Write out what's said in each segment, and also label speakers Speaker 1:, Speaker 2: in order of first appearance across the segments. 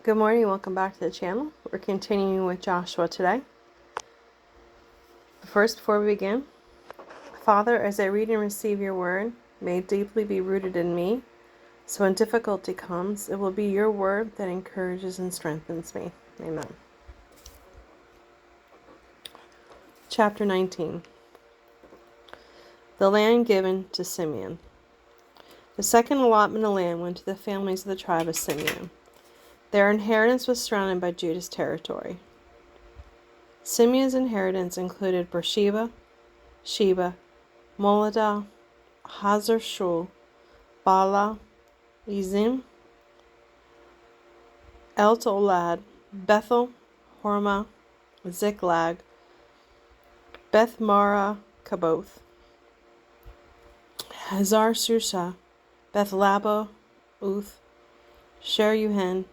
Speaker 1: Good morning, welcome back to the channel. We're continuing with Joshua today. First, before we begin, Father, as I read and receive your word, may it deeply be rooted in me, so when difficulty comes, it will be your word that encourages and strengthens me. Amen. Chapter 19. The land given to Simeon. The second allotment of land went to the families of the tribe of Simeon. Their inheritance was surrounded by Judah's territory. Simeon's inheritance included Beersheba, Sheba, Moladah, Hazar-Shul, Bala, Ezim, El-Tolad, Bethel, Hormah, Ziklag, Beth-Mara, Kaboth, Hazar-Susha, Beth-Labo, Uth, Sher-Yuhen,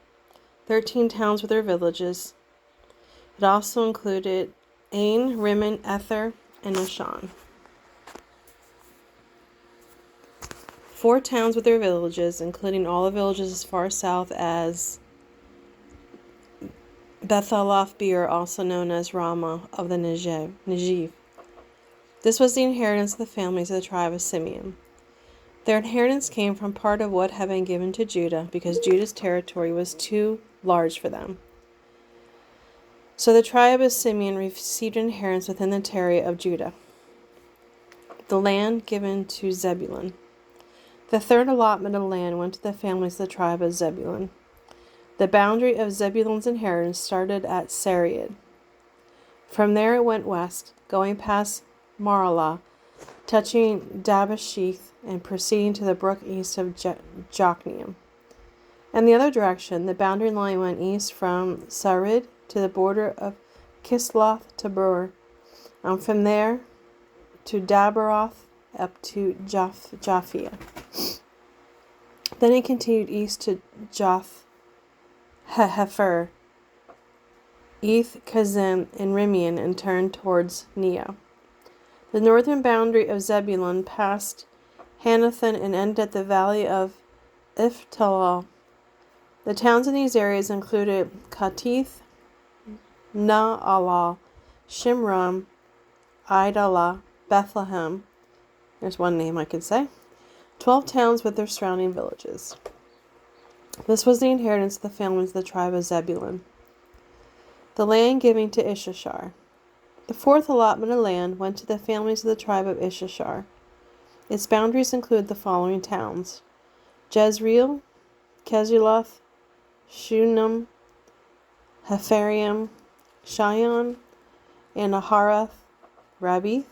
Speaker 1: 13 towns with their villages. It also included Ain, Rimmon, Ether, and Ashan. 4 towns with their villages, including all the villages as far south as Beth-Aloth-Beer, also known as Ramah of the Negev. This was the inheritance of the families of the tribe of Simeon. Their inheritance came from part of what had been given to Judah, because Judah's territory was too large for them. So the tribe of Simeon received an inheritance within the territory of Judah. The land given to Zebulan. The third allotment of land went to the families of the tribe of Zebulan. The boundary of Zebulan's inheritance started at Sareed. From there it went west, going past Maralah, touching Dabasheth, and proceeding to the brook east of Jokneam. In the other direction, the boundary line went east from Sarid to the border of Kisloth Tabor, and from there to Dabaroth up to Japhia. Then it continued east to Hefer, Eth Kazim, and Rimmon, and turned towards Neo. The northern boundary of Zebulun passed Hanathon and ended at the valley of Naphtalu. The towns in these areas included Katith, Na'alah, Shimron, Idalah, Bethlehem. There's one name I could say. 12 towns with their surrounding villages. This was the inheritance of the families of the tribe of Zebulun. The land given to Issachar. The fourth allotment of land went to the families of the tribe of Issachar. Its boundaries include the following towns: Jezreel, Kezuloth, Shunem, Hephraim, Shion, Anaharath, Rabith,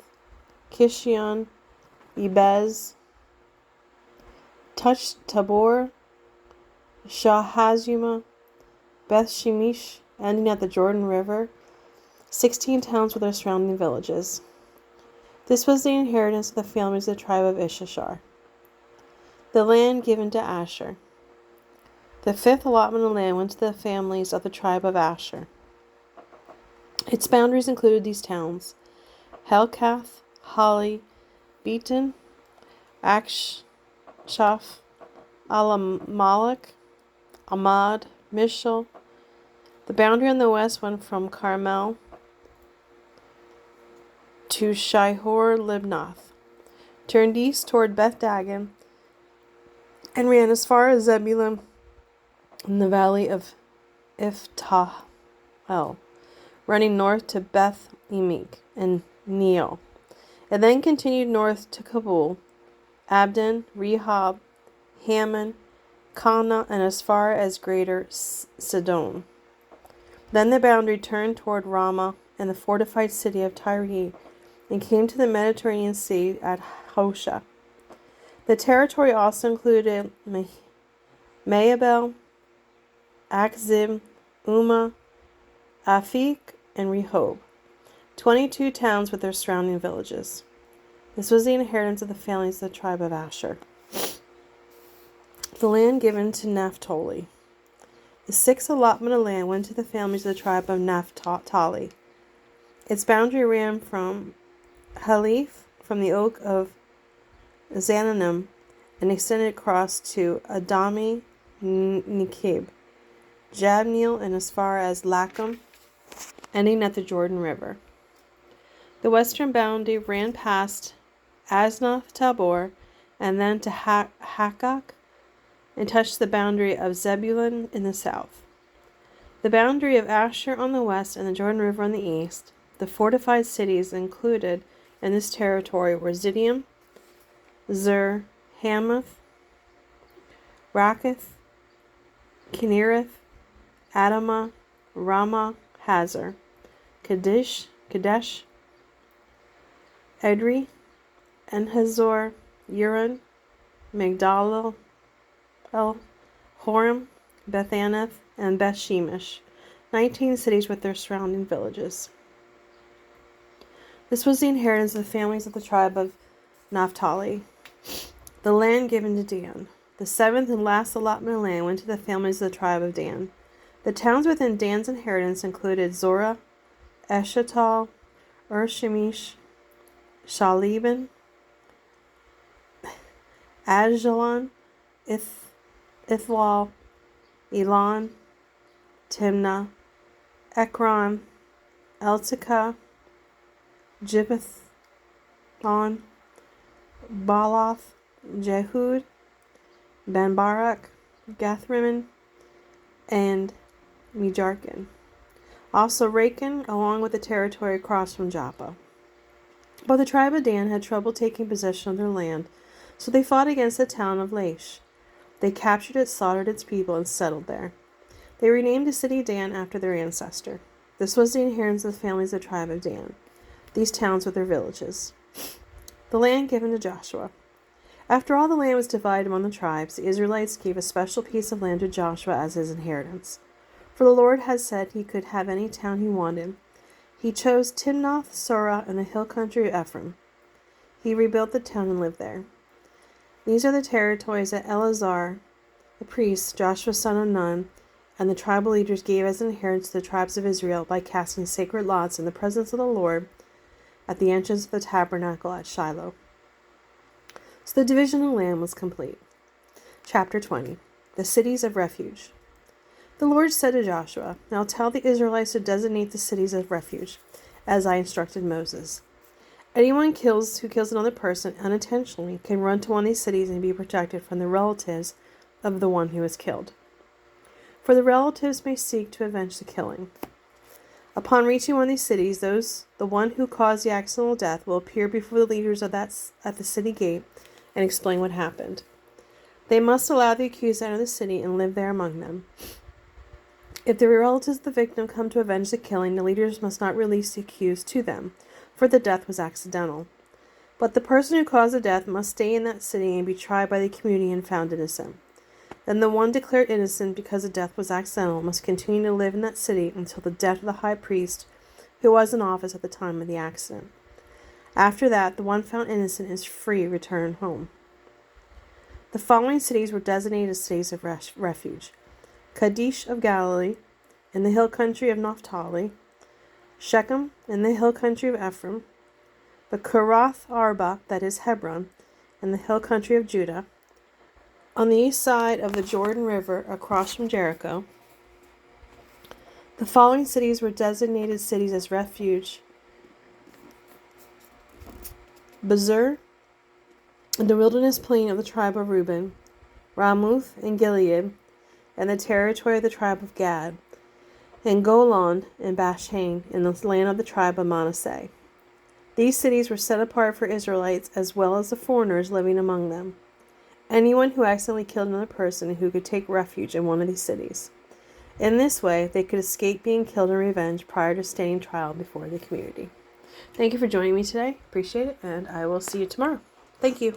Speaker 1: Kishion, Ebez, Tabor, Shahazuma, Beth Shemesh, ending at the Jordan River, 16 towns with their surrounding villages. This was the inheritance of the families of the tribe of Issachar. The land given to Asher. The fifth allotment of land went to the families of the tribe of Asher. Its boundaries included these towns: Helkath, Holly, Beaton, Akshaph, Alamalek, Ahmad, Mishal. The boundary on the west went from Carmel to Shihor Libnath, turned east toward Beth Dagon, and ran as far as Zebulun in the valley of Iftahel, running north to Beth Emek and Neo. It then continued north to Kabul, Abdon, Rehob, Hammon, Kana, and as far as Greater Sidon. Then the boundary turned toward Ramah and the fortified city of Tyre, and came to the Mediterranean Sea at Hosha. The territory also included Maabel, Akzib, Umah, Afik, and Rehob, 22 towns with their surrounding villages. This was the inheritance of the families of the tribe of Asher. The land given to Naphtalu. The sixth allotment of land went to the families of the tribe of Naphtalu. Its boundary ran from Halif, from the oak of Zananim, and extended across to Adami Nikib, Jabneel, and as far as Lacham, ending at the Jordan River. The western boundary ran past Asnath Tabor and then to Hakak and touched the boundary of Zebulan in the south. The boundary of Asher on the west and the Jordan River on the east. The fortified cities included in this territory were Ziddim, Zer, Hamath, Raketh, Kinnereth, Adamah, Ramah, Hazor, Kadesh, Edrei, Enhazor, Urin, Migdal, Horem, Bethanath, and Beth-Shemesh, 19 cities with their surrounding villages. This was the inheritance of the families of the tribe of Naphtalu. The land given to Dan. The seventh and last allotment of land went to the families of the tribe of Dan. The towns within Dan's inheritance included Zorah, Eshtaol, Shemesh, Shaleben, Ajalon, Ithlal, Elon, Timnah, Ekron, Eltekah, Gibbethon, Baalath, Jehud, Ben-Barak, Gathrimmon, and Mejarkin. Also Racon, along with the territory across from Joppa. But the tribe of Dan had trouble taking possession of their land, so they fought against the town of Laish. They captured it, slaughtered its people, and settled there. They renamed the city Dan after their ancestor. This was the inheritance of the families of the tribe of Dan, these towns with their villages. The land given to Joshua. After all the land was divided among the tribes, the Israelites gave a special piece of land to Joshua as his inheritance. For the Lord had said he could have any town he wanted. He chose Timnath Serah in the hill country of Ephraim. He rebuilt the town and lived there. These are the territories that Eleazar, the priest, Joshua son of Nun, and the tribal leaders gave as inheritance to the tribes of Israel by casting sacred lots in the presence of the Lord at the entrance of the tabernacle at Shiloh. So the division of land was complete. Chapter 20. The cities of refuge. The Lord said to Joshua, "Now tell the Israelites to designate the cities of refuge, as I instructed Moses. Anyone who kills another person unintentionally can run to one of these cities and be protected from the relatives of the one who was killed. For the relatives may seek to avenge the killing. Upon reaching one of these cities, the one who caused the accidental death will appear before the leaders of at the city gate and explain what happened. They must allow the accused to enter the city and live there among them. If the relatives of the victim come to avenge the killing, the leaders must not release the accused to them, for the death was accidental. But the person who caused the death must stay in that city and be tried by the community and found innocent. Then the one declared innocent because the death was accidental must continue to live in that city until the death of the high priest who was in office at the time of the accident. After that, the one found innocent is free to return home. The following cities were designated as cities of refuge: Kadesh of Galilee, in the hill country of Naphtalu; Shechem, in the hill country of Ephraim; Kirath Arba, that is Hebron, in the hill country of Judah, on the east side of the Jordan River across from Jericho. The following cities were designated cities as refuge: Bezer, in the wilderness plain of the tribe of Reuben; Ramoth in Gilead, and the territory of the tribe of Gad; and Golan and Bashan, in the land of the tribe of Manasseh. These cities were set apart for Israelites as well as the foreigners living among them. Anyone who accidentally killed another person who could take refuge in one of these cities. In this way, they could escape being killed in revenge prior to standing trial before the community. Thank you for joining me today. Appreciate it, and I will see you tomorrow. Thank you.